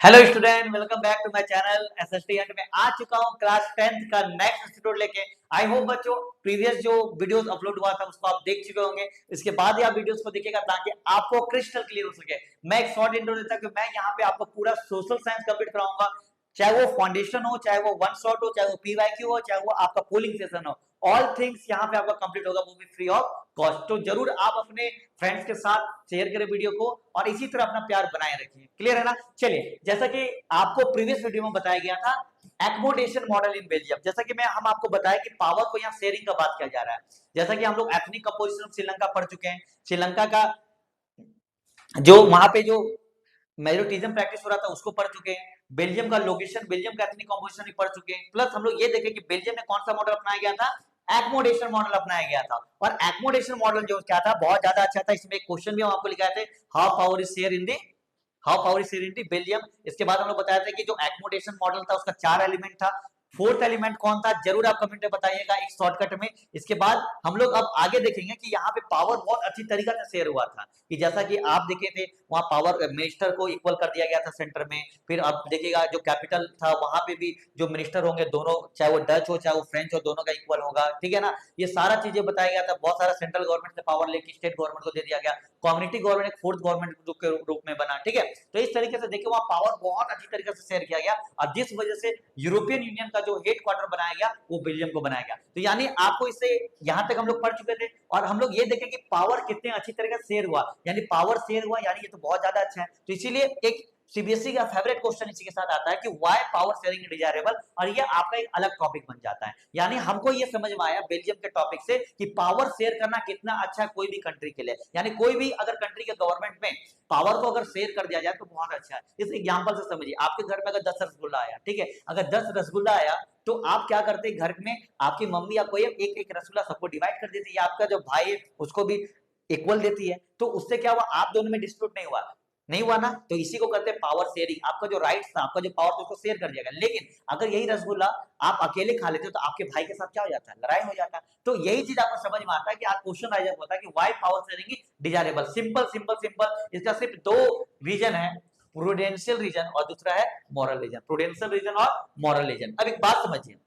Hello student, welcome back to my channel SST and मैं आ चुका हूं क्लास 10th का नेक्स्ट इंस्टीट्यूट लेके। आई होप बच्चों प्रीवियस जो वीडियोस अपलोड हुआ था उसको आप देख चुके होंगे। इसके बाद ही आप वीडियोस को देखिएगा ताकि आपको क्रिस्टल क्लियर हो सके। मैं एक शॉर्ट इंट्रो देता हूं कि मैं यहां पे आपको पूरा सोशल साइंस कंप्लीट कराऊंगा, चाहे वो फाउंडेशन हो, चाहे वो वन शॉट हो, चाहे वो पीवाईक्यू हो, चाहे वो आपका पोलिंग सेशन हो। ऑल थिंग्स यहां पे आपका कंप्लीट होगा, वो भी फ्री ऑफ कॉस्ट। तो जरूर आप अपने फ्रेंड्स के साथ शेयर करें वीडियो को और इसी तरह अपना प्यार बनाए रखिए। क्लियर है ना? चलिए, जैसा कि आपको प्रीवियस वीडियो में बताया गया था एकोमोडेशन मॉडल इन बेल्जियम, जैसा कि हम आपको बताया कि पावर को यहाँ शेयरिंग का बात किया जा रहा है। जैसा कि हम लोग एथनिक कंपोजिशन ऑफ श्रीलंका पढ़ चुके हैं। श्रीलंका का जो वहां पे जो मेरिटिज्म प्रैक्टिस हो रहा था उसको पढ़ चुके हैं। बेल्जियम का लोकेशन, बेल्जियम का एथनिक कंपोजिशन भी पढ़ चुके हैं। प्लस हम लोग ये देखे कि बेल्जियम में कौन सा मॉडल अपनाया गया था, एकोमोडेशन मॉडल अपनाया गया था। और एकोमोडेशन मॉडल जो क्या था, बहुत ज्यादा अच्छा था। इसमें एक क्वेश्चन भी हम आपको लिखाए थे, how power is share in the Belgium. इसके बाद हम लोग बताया था कि जो एकोमोडेशन मॉडल था उसका 4 एलिमेंट था। फोर्थ एलिमेंट कौन था, जरूर आप कमेंट में बताइएगा एक शॉर्टकट में। इसके बाद हम लोग अब आगे देखेंगे कि यहाँ पे पावर बहुत अच्छी तरीका से शेयर हुआ था, कि जैसा कि आप देखे थे वहां पावर मिनिस्टर को इक्वल कर दिया गया था सेंटर में। फिर आप देखिएगा जो कैपिटल था वहां पे भी जो मिनिस्टर होंगे दोनों, चाहे वो डच हो चाहे वो फ्रेंच हो, दोनों का इक्वल होगा। ठीक है ना? ये सारा चीजें बताया गया था। बहुत सारा सेंट्रल गवर्नमेंट से पावर लेके स्टेट गवर्नमेंट को दे दिया गया। कम्युनिटी गवर्नमेंट एक फोर्थ गवर्नमेंट के रूप में बना। ठीक है? तो इस तरीके से देखिए वहां पावर बहुत अच्छी तरीके से शेयर किया गया और जिस वजह से यूरोपियन यूनियन का जो हेड क्वार्टर बनाया गया वो बेल्जियम को बनाया गया। तो यानी आपको इससे यहां तक हम लोग पढ़ चुके थे और हम लोग ये देखें कि पावर कितने अच्छी तरीके से शेयर हुआ, यानी पावर शेयर हुआ, यानी ये तो बहुत ज्यादा अच्छा है। तो इसीलिए एक सीबीएसई का फेवरेट क्वेश्चन इसी के साथ आता है कि व्हाई पावर शेयरिंग डिजायरेबल, और ये आपका एक अलग टॉपिक बन जाता है। यानी हमको ये समझ में आया बेल्जियम के टॉपिक से कि पावर शेयर करना कितना अच्छा है कोई भी कंट्री के लिए। यानी कोई भी अगर कंट्री के गवर्नमेंट में पावर को अगर शेयर कर दिया जाए तो बहुत अच्छा है। इस एग्जांपल से समझिए, आपके घर में अगर 10 रसगुल्ला आया, ठीक है, अगर 10 रसगुल्ला आया तो आप क्या करते, घर में आपकी मम्मी या कोई एक एक रसगुल्ला सबको डिवाइड कर देती है, या आपका जो भाई है उसको भी इक्वल देती है। तो उससे क्या हुआ, आप दोनों में डिस्प्यूट नहीं हुआ ना। तो इसी को करते हैं पावर शेयरिंग। आपका जो राइट था, आपका जो पावर था उसको शेयर कर दिया गया। लेकिन अगर यही रसगुल्ला आप अकेले खा लेते हो तो आपके भाई के साथ क्या हो जाता है, लड़ाई हो जाता है। तो यही चीज आपको समझ में आता है कि आज क्वेश्चन राइज होता है कि why power sharing is desirable. Simple simple simple, इसका सिर्फ दो रीजन है, प्रूडेंशियल रीजन और दूसरा है मॉरल रीजन। प्रूडेंशियल रीजन और मॉरल रीजन। अब एक बात समझिए,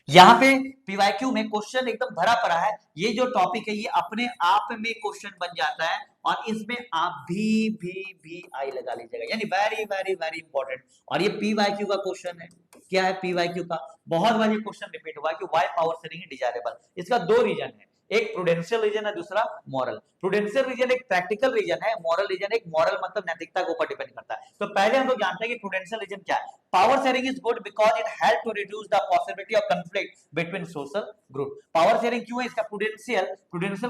यहाँ पे पीवाईक्यू में क्वेश्चन एकदम भरा पड़ा है। ये जो टॉपिक है ये अपने आप में क्वेश्चन बन जाता है और इसमें आप भी आई लगा लीजिएगा, यानी वेरी वेरी वेरी इंपॉर्टेंट। और ये पीवाईक्यू का क्वेश्चन है। क्या है पीवाईक्यू का? बहुत बार ये क्वेश्चन रिपीट हुआ है कि why power sharing is desirable. इसका दो रीजन है, एक प्रूडेंशियल रीजन है, दूसरा मॉरल। प्रूडेंशियल रीजन एक प्रैक्टिकल रीजन है, मॉरल रीजन एक मॉरल मतलब नैतिकता के ऊपर डिपेंड करता है। तो पहले हम लोग जानते हैं कि प्रूडेंशियल रीजन क्या है। Power sharing is good because it help to reduce the possibility of conflict between social group। Power sharing क्यों है? इसका प्रूडेंशियल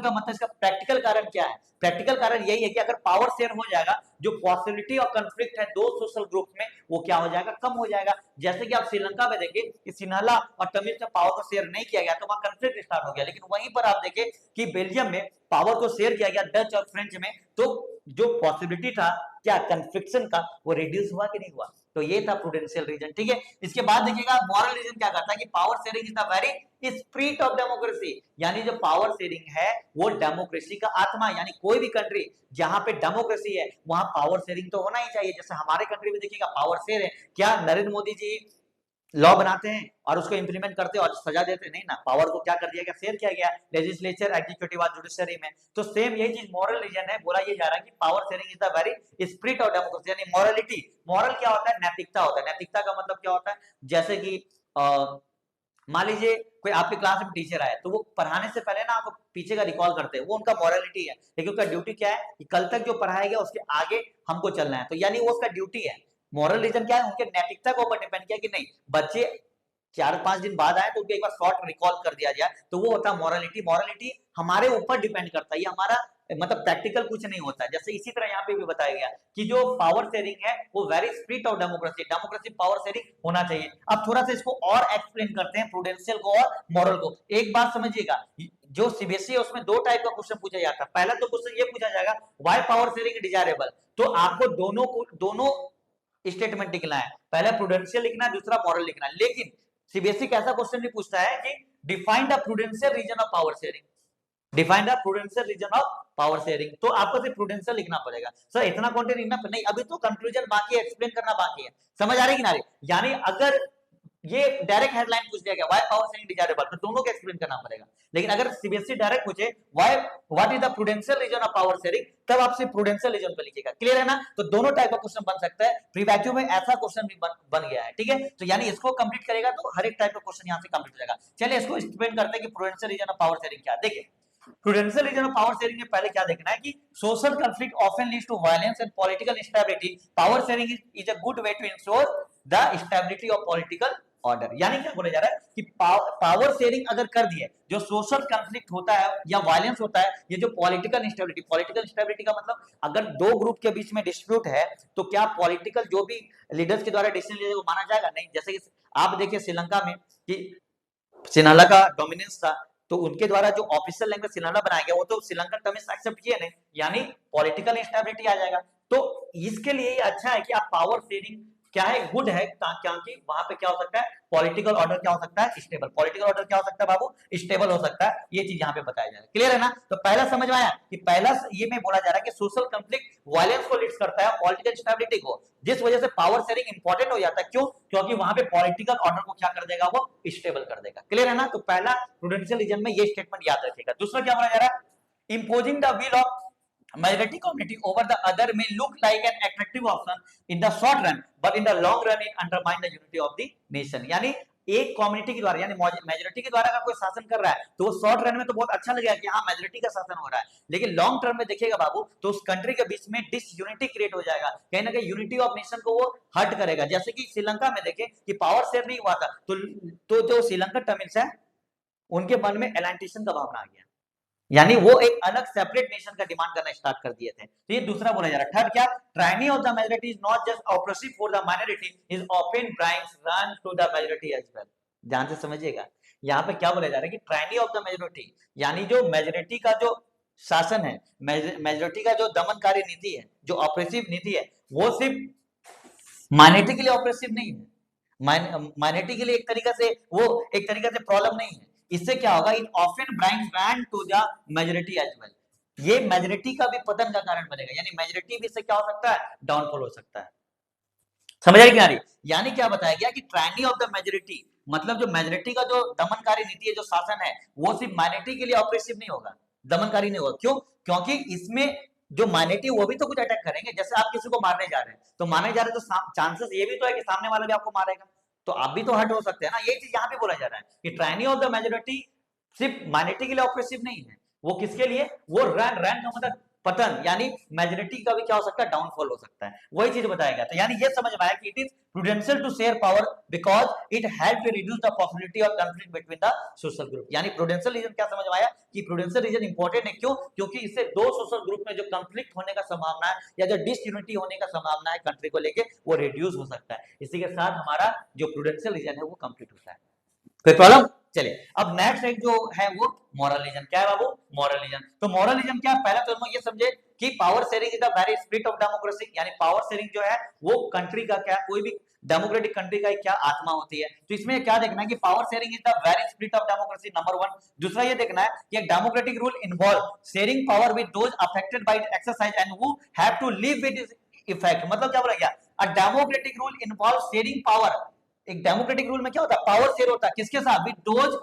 का मतलब, इसका प्रैक्टिकल कारण क्या है? प्रैक्टिकल कारण यही है कि अगर पावर शेयर हो जाएगा, जो पॉसिबिलिटी ऑफ कंफ्लिक्ट है दो सोशल ग्रुप में वो क्या हो जाएगा, कम हो जाएगा। जैसे कि आप श्रीलंका में देखिए कि सिन्हाला और तमिल का पावर को शेयर नहीं किया गया तो वहां कंफ्लिक्ट स्टार्ट हो गया। लेकिन वहीं पर आप देखें कि बेल्जियम में पावर को शेयर किया गया डच और फ्रेंच में, तो जो पॉसिबिलिटी था क्या कंफ्लिक्शन का वो रिड्यूस हुआ कि नहीं हुआ। तो ये था प्रूडेंशियल रीजन। ठीक है? इसके बाद देखिएगा मॉरल रीजन क्या करता है कि power sharing is the very spirit of democracy. यानी जो पावर शेयरिंग है वो डेमोक्रेसी का आत्मा। यानी कोई भी कंट्री जहां पे डेमोक्रेसी है वहां पावर शेयरिंग तो होना ही चाहिए। जैसे हमारे कंट्री में देखिएगा पावर शेयर है। क्या नरेंद्र मोदी जी लॉ बनाते हैं और उसको इंप्लीमेंट करते हैं और सजा देते हैं? नहीं ना, पावर को क्या कर दिया गया, शेयर किया गया, लेजिस्लेचर, एग्जीक्यूटिव और जुडिशरी में। तो सेम यही चीज मॉरल रीजन है। बोला ये जा रहा है कि power sharing is the very spirit of democracy, यानी मॉरलिटी। मॉरल क्या होता है? नैतिकता होता है। नैतिकता का मतलब क्या होता है? जैसे कि मान लीजिए कोई आपके क्लास में टीचर आए तो वो पढ़ाने से पहले ना आपको पीछे का रिकॉल करते हैं, वो उनका मॉरलिटी है। लेकिन उसका ड्यूटी क्या है कि कल तक जो पढ़ाया गया उसके आगे हमको चलना है, तो यानी वो उसका ड्यूटी है। मॉरल रीजन क्या है? उनके नैतिकता के ऊपर डिपेंड किया कि नहीं बच्चे 4-5 दिन बाद आए तो उनको एक बार शॉर्ट रिकॉल कर दिया जाए, तो वो होता है मॉरलिटी। मॉरलिटी हमारे ऊपर डिपेंड करता है, ये हमारा मतलब प्रैक्टिकल कुछ नहीं होता है। जैसे इसी तरह यहाँ पे भी बताया गया कि जो पावर शेयरिंग है वो very spirit of democracy, democracy power sharing होना चाहिए। अब थोड़ा सा इसको और एक्सप्लेन करते हैं, प्रूडेंशियल को और मॉरल को। एक बात समझिएगा, जो सीबीएसई है उसमें दो टाइप का क्वेश्चन पूछा जाता है। पहला तो क्वेश्चन ये पूछा जाएगा व्हाई पावर शेयरिंग डिजायरेबल, तो आपको दोनों स्टेटमेंट लिखना है, पहला प्रूडेंशियल लिखना है, दूसरा मॉरल लिखना है। लेकिन सीबीएसई कैसा क्वेश्चन भी पूछता है कि define the prudential reason of power sharing, define the prudential reason of power sharing, तो आपको सिर्फ प्रूडेंशियल लिखना पड़ेगा। सर इतना कंटेंट लिखना नहीं, अभी तो कंक्लूजन बाकी है, एक्सप्लेन करना बाकी है, समझ आ रही कि ना रही? यानी अगर ये डायरेक्ट हेडलाइन पूछ दिया गया व्हाई पावर शेयरिंग डिजायरेबल, तो दोनों को एक्सप्लेन करना पड़ेगा। लेकिन अगर सीबीएसई डायरेक्ट पूछे why what is the prudential reason of power sharing, तब आप सिर्फ प्रूडेंशियल रीजन पे लिखिएगा। क्लियर है ना? तो दोनों टाइप का क्वेश्चन बन सकता है, प्रीवैक्यू में ऐसा क्वेश्चन भी बन गया है, ठीक है। तो यानी इसको कंप्लीट करेगा तो हर एक टाइप का क्वेश्चन यहां से कंप्लीट हो जाएगा। चलिए इसको एक्सप्लेन करते हैं कि prudential reason of power sharing क्या है। देखिए prudential reason of power sharing में पहले क्या देखना है कि social conflict often leads to violence and political instability, power sharing is a good way to ensure the stability of political order. यानी क्या बोला जा रहा है कि पावर शेयरिंग अगर कर दिए, जो सोशल कॉन्फ्लिक्ट होता है या वायलेंस होता है, ये जो पॉलिटिकल इंस्टेबिलिटी का मतलब अगर दो ग्रुप के बीच में डिस्प्यूट है तो क्या पॉलिटिकल जो भी लीडर्स के द्वारा डिसीजन लिया वो माना जाएगा? नहीं। जैसे कि आप देखिए श्रीलंका में कि सिन्हाला का डोमिनेंस था, तो उनके द्वारा जो ऑफिशियल लैंग्वेज सिन्हाला बनाया गया वो तो श्रीलंकन तमिल एक्सेप्ट किए नहीं, यानी पॉलिटिकल इंस्टेबिलिटी आ जाएगा। तो इसके लिए अच्छा है कि आप पावर शेयरिंग क्या है, गुड है, क्योंकि वहां पे क्या हो सकता है, पॉलिटिकल ऑर्डर क्या हो सकता है, स्टेबल। पॉलिटिकल ऑर्डर क्या हो सकता है बाबू, स्टेबल हो सकता है। ये चीज यहाँ पे बताया जा रहा है। क्लियर है ना? तो पहला समझ में आया कि पहला ये में बोला जा रहा है कि सोशल कंफ्लिक्ट वायलेंस को लीड्स करता है, पॉलिटिकल स्टेबिलिटी को, जिस वजह से पावर शेयरिंग इंपॉर्टेंट हो जाता है। क्यों? क्योंकि वहां पे पॉलिटिकल ऑर्डर को क्या कर देगा, वो स्टेबल कर देगा। क्लियर है ना? तो पहला प्रूडेंशियल रीजन में ये स्टेटमेंट याद रखिएगा। दूसरा क्या बोला जा रहा है, imposing the will of majority community over the other may look like an attractive option in the short run, but in the long run it undermine the unity of the nation। यानी एक community के द्वारा यानी majority के द्वारा अगर कोई शासन कर रहा है तो वो शॉर्ट रन में तो बहुत अच्छा लगेगा कि हाँ मेजोरिटी का शासन हो रहा है, लेकिन लॉन्ग टर्म में देखिएगा बाबू तो उस कंट्री के बीच में डिसयूनिटी क्रिएट हो जाएगा, कहीं ना कहीं यूनिटी ऑफ नेशन को वो हर्ट करेगा। जैसे कि श्रीलंका में देखें कि पावर शेयर नहीं हुआ था तो जो श्रीलंकन तमिल्स है उनके मन में एलांटेशन का भावना आ गया, यानी वो एक अलग सेपरेट नेशन का डिमांड करना स्टार्ट कर दिए थे। तो ये दूसरा बोला जा रहा है। थर्ड क्या, tyranny of the majority is not just oppressive for the minority is often brings ruin to the majority as well. ध्यान से समझिएगा, यहाँ पे क्या बोला जा रहा है कि ट्रायनी ऑफ द मेजॉरिटी, यानी जो मेजॉरिटी का जो शासन है, मेजॉरिटी का जो दमनकारी नीति है, जो ऑपरेसिव नीति है, वो सिर्फ माइनॉरिटी के लिए ऑपरेसिव नहीं है, माइनॉरिटी के लिए एक तरीका से वो एक तरीका से प्रॉब्लम नहीं है। इससे क्या होगा, it often brings ruin to the majority as well, ये मेजॉरिटी का भी पतन का कारण बनेगा, यानी मेजॉरिटी भी इससे क्या हो सकता है, डाउनफॉल हो सकता है। समझ आ रही क्या? यानी क्या बताया गया कि ट्रायनी ऑफ द मेजॉरिटी मतलब जो मेजॉरिटी का जो दमनकारी नीति है, जो शासन है, वो सिर्फ माइनॉरिटी के लिए ऑपरेसिव नहीं होगा, दमनकारी नहीं होगा। क्यों? क्योंकि इसमें जो माइनॉरिटी वो भी तो कुछ अटैक करेंगे। जैसे आप किसी को मारने जा रहे हैं तो मारने जा रहे हैं तो चांसेस ये भी तो है कि सामने वाला भी आपको मारेगा, तो आप भी तो हर्ट हो सकते हैं ना। ये चीज यहाँ पे बोला जा रहा है कि ट्रायनी ऑफ द मेजॉरिटी सिर्फ माइनॉरिटी के लिए ऑपरेसिव नहीं है, वो किसके लिए, वो रन का मतलब पतन, यानी मेजॉरिटी का भी क्या हो सकता है, डाउनफॉल हो सकता है। वही चीज बताया गया। तो यानी ये समझ में आया कि it is prudential to share power because it help to reduce the possibility of conflict between the social group. यानी प्रूडेंशियल रीजन क्या समझ में आया कि प्रूडेंशियल रीजन इंपॉर्टेंट है। क्यों? क्योंकि इससे दो सोशल ग्रुप में जो कॉन्फ्लिक्ट होने का संभावना है या जो डिसयूनिटी होने का संभावना है कंट्री को लेके, वो रिड्यूस हो सकता है। इसी के साथ हमारा जो प्रूडेंशियल रीजन है वो कंप्लीट होता है। कोई प्रॉब्लम? चलिए अब नेक्स्ट एक जो है वो मॉरल रीजन। क्या है बाबू? Moral reason. तो मॉरल रीजन क्या है, पहले तो हम ये समझे कि power sharing is the very spirit of democracy, यानी पावर शेयरिंग जो है वो कंट्री का क्या, कोई भी डेमोक्रेटिक कंट्री का क्या आत्मा होती है। तो इसमें क्या देखना है कि power sharing is the very spirit of democracy, number one. दूसरा ये देखना है कि एक democratic rule involve sharing power with those affected by it exercise and who have to live with its effect. मतलब क्या बोला गया, a democratic rule involve sharing power. एक डेमोक्रेटिक रूल में क्या होता है, पावर शेयर होता है किसके साथ, with those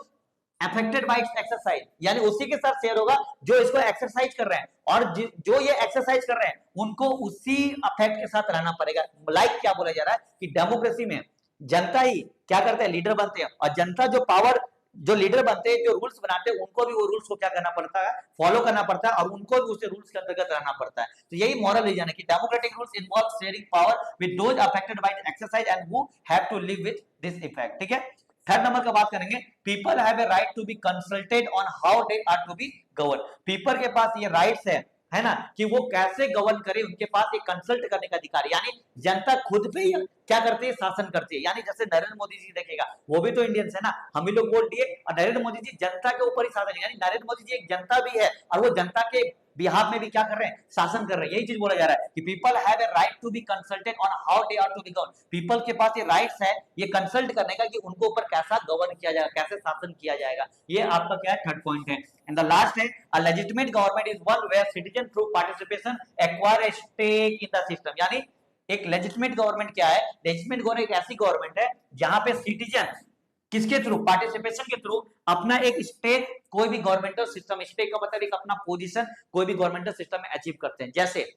affected bye it's exercise, यानी उसी के साथ शेयर होगा जो इसको एक्सरसाइज कर रहे हैं, और जो ये एक्सरसाइज कर रहे हैं उनको उसी अफेक्ट के साथ रहना पड़ेगा। लाइक क्या बोला जा रहा है कि डेमोक्रेसी में जनता ही क्या करते हैं, लीडर बनते हैं, और जनता जो पावर जो लीडर बनते हैं, जो रूल्स बनाते हैं, उनको भी वो रूल्स को क्या करना पड़ता है, फॉलो करना पड़ता है, और उनको भी उसे रूल्स के अंतर्गत रहना पड़ता है। तो यही मॉरल रीजन है कि democratic rules involve sharing power with those affected by exercise and who have to live with this effect. ठीक है। थर्ड नंबर का बात करेंगे, people have a right to be consulted on how they are to be govern. People के पास ये rights है ना, कि वो कैसे गवर्न करे, उनके पास एक कंसल्ट करने का अधिकार, यानी जनता खुद पे क्या करती है, शासन करती है। यानी जैसे नरेंद्र मोदी जी देखेगा, वो भी तो इंडियंस है ना, हम ही लोग वोट दिए, और नरेंद्र मोदी जी जनता के ऊपर ही शासन है, यानी नरेंद्र मोदी जी एक जनता भी है, और वो जनता के बिहाफ में भी क्या कर रहे हैं, शासन कर रहे हैं। यही चीज बोला जा रहा है कि people have a right to be consulted on how they are to be govern. People के पास ये राइट्स है ये कंसल्ट करने का कि उनको ऊपर कैसा गवर्न किया जाएगा, कैसे शासन किया जाएगा। ये आपका क्या है, थर्ड पॉइंट है। एंड द लास्ट है a legitimate government is one where citizen through participation acquire a stake in the system. यानी एक लेजिटिमेट गवर्नमेंट क्या है, लेजिटिमेट गवर्नमेंट एक ऐसी गवर्नमेंट है जहां पे सिटीजन किसके थ्रू, पार्टिसिपेशन के थ्रू अपना एक स्टेक कोई भी गवर्नमेंटल सिस्टम, स्टेक का मतलब एक अपना पोजीशन कोई भी गवर्नमेंटल सिस्टम में अचीव करते हैं। जैसे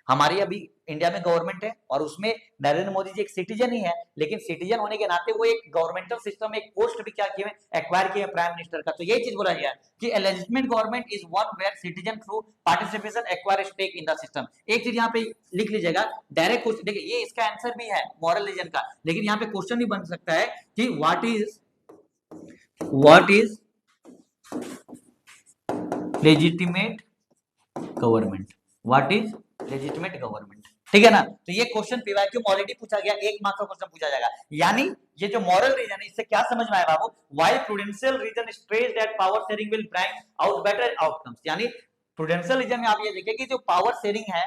हमारी अभी इंडिया में गवर्नमेंट है और उसमें नरेंद्र मोदी जी एक सिटीजन ही है, लेकिन सिटीजन होने के नाते वो एक गवर्नमेंटल सिस्टम एक पोस्ट भी क्या किए एक्वायर किए प्राइम मिनिस्टर का। तो यही चीज बोला गया कि a legitimate government is one where citizen through participation acquire stake in the system. एक चीज यहाँ पे लिख लीजिएगा, डायरेक्ट क्वेश्चन देखिए, ये इसका आंसर भी है मॉरल रीजन का, लेकिन यहाँ पे क्वेश्चन भी बन सकता है कि what is legitimate government, what is legitimate government, ठीक है ना। तो ये क्वेश्चन पीवाईक्यू ऑलरेडी पूछा गया, 1 मार्क्स का क्वेश्चन पूछा जाएगा। यानी ये जो मॉरल रीजन है इससे क्या समझ में आया बाबू, why prudential reason stress that power sharing will bring out better outcomes. यानी प्रूडेंशियल रीजन में आप ये देखिए कि जो पावर शेयरिंग है,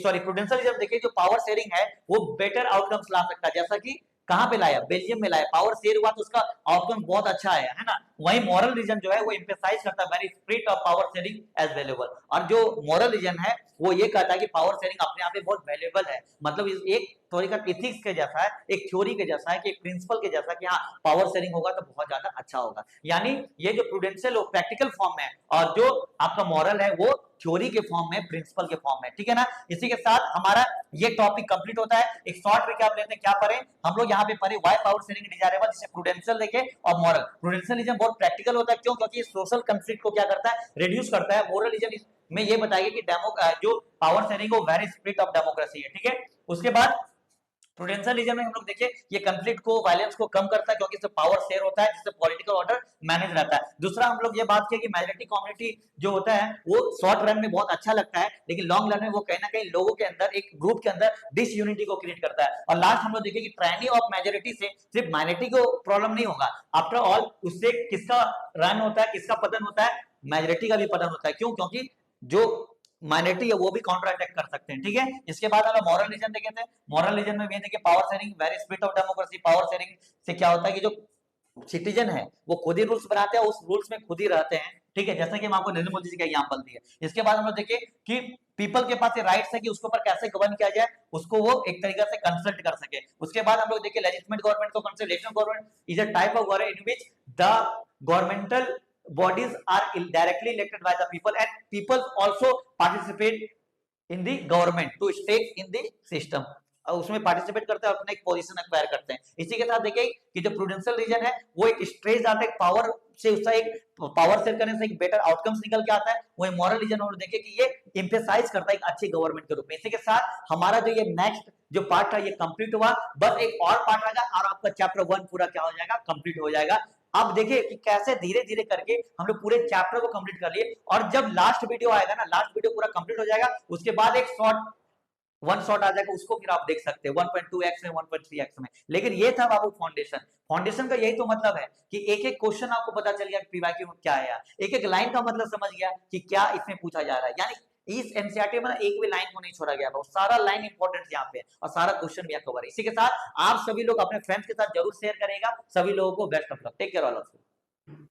सॉरी प्रूडेंशियल रीजन देखिए जो पावर शेयरिंग है वो बेटर आउटकम्स ला सकता है। जैसा कि कहां पे लाया, बेल्जियम में लाया, पावर शेयर हुआ तो उसका आउटकम बहुत अच्छा आया है ना। वही मॉरल रीजन जो है वो एम्फेसाइज करता है very spirit of power sharing as valuable, और जो मॉरल रीजन है वो ये कहता है कि पावर शेयरिंग अपने आप में बहुत वैल्यूएबल है। मतलब एक थोड़ी का इथिक्स के जैसा है, एक थ्योरी के जैसा है, कि एक प्रिंसिपल के जैसा कि हाँ पावर शेयरिंग होगा तो बहुत ज्यादा अच्छा होगा। यानी ये जो प्रूडेंशियल प्रैक्टिकल फॉर्म में, और जो आपका मॉरल है वो थ्योरी के फॉर्म में, प्रिंसिपल के फॉर्म में, ठीक है ना। इसी के साथ हमारा ये टॉपिक कंप्लीट होता है। एक शॉर्ट रिकैप लेते हैं, क्या पढ़े हम लोग यहाँ पे पढ़े व्हाई पावर शेयरिंग डिजायरेबल, जिसे प्रूडेंशियल देखे और मॉरल। प्रूडेंशियल रीजन बहुत प्रैक्टिकल होता है, क्यों, क्योंकि सोशल कंफ्लिक्ट को क्या करता है, रिड्यूस करता है। मॉरल रीजन में ये बताइए कि जो पावर शेयरिंग को वेरी स्पिरिट ऑफ डेमोक्रेसी है, ठीक है। उसके बाद प्रूडेंशियल रीजन में हम लोग देखिए ये कंफ्लिक्ट को, वायलेंस को कम करता है, क्योंकि इससे पावर शेयर होता है, जिससे पॉलिटिकल ऑर्डर मैनेज रहता है। दूसरा हम लोग ये बात किया कि मेजॉरिटी कम्युनिटी जो होता है वो शॉर्ट रन में बहुत अच्छा लगता है, लेकिन लॉन्ग रन में वो कहीं ना कहीं लोगों के अंदर, एक ग्रुप के अंदर डिसयूनिटी को क्रिएट करता है। और लास्ट हम लोग देखिए कि ट्रायनी ऑफ मेजॉरिटी से सिर्फ माइनॉरिटी को प्रॉब्लम नहीं होगा, आफ्टर ऑल उससे किसका रन होता है, किसका पतन होता है, मेजॉरिटी का भी पतन होता है। क्यों, क्योंकि जो माइनॉरिटी है वो भी काउंटर अटैक कर सकते हैं, ठीक है। इसके बाद हम मॉरल रीजन देखे थे, मॉरल रीजन में भी देखिए power sharing very spirit of democracy. Power sharing से क्या होता है कि जो सिटीजन है वो खुद ही रूल्स बनाते हैं, उस रूल्स में खुद ही रहते हैं, ठीक है, जैसा कि हम आपको नरेंद्र मोदी जी का एग्जांपल दिए। इसके बाद हम लोग देखिए कि पीपल के पास ये राइट्स है कि उसके ऊपर कैसे गवर्न किया जाए, उसको वो एक तरीके से कंसल्ट कर सके। उसके बाद हम लोग देखिए लेजिटिमेट गवर्नमेंट को consult, legitimate government is a type of government in which the governmental bodies are directly elected by the people and people also participate in the government to stake in the system, उसमें participate करते हैं, अपने एक position acquire करते हैं। इसी के साथ देखिए कि जो प्रूडेंशियल रीजन है वो एक स्ट्रेस आता है पावर से, उसका एक पावर शेयर करने से एक बेटर आउटकम्स निकल के आता है। वही मॉरल रीजन और देखिए कि ये एम्फेसाइज करता है एक अच्छी गवर्नमेंट के रूप में। इसी के साथ हमारा जो ये नेक्स्ट जो पार्ट था ये कंप्लीट हुआ, बस एक और पार्ट रहेगा और आपका चैप्टर 1 पूरा क्या हो जाएगा, कंप्लीट हो जाएगा। अब देखिए कि कैसे धीरे धीरे करके हम लोग पूरे चैप्टर को कंप्लीट कर लिए, और जब लास्ट वीडियो आएगा ना, लास्ट वीडियो पूरा कंप्लीट हो जाएगा, उसके बाद एक वन शॉट आ जाएगा, उसको फिर आप देख सकते हैं 1.2x में, 1.3x में। लेकिन ये था बाबू फाउंडेशन। फाउंडेशन का यही तो मतलब है कि एक एक क्वेश्चन आपको पता चल गया पीवाईक्यू में क्या है यार, एक एक लाइन का मतलब समझ गया कि क्या इसमें पूछा जा रहा है। यानी इस एनसीईआरटी में एक भी लाइन को नहीं छोड़ा गया, सारा लाइन इंपॉर्टेंट यहाँ पे और सारा क्वेश्चन भी कवर है। इसी के साथ आप सभी लोग अपने फ्रेंड्स के साथ जरूर शेयर करेगा। सभी लोगों को best of luck, take care all of you.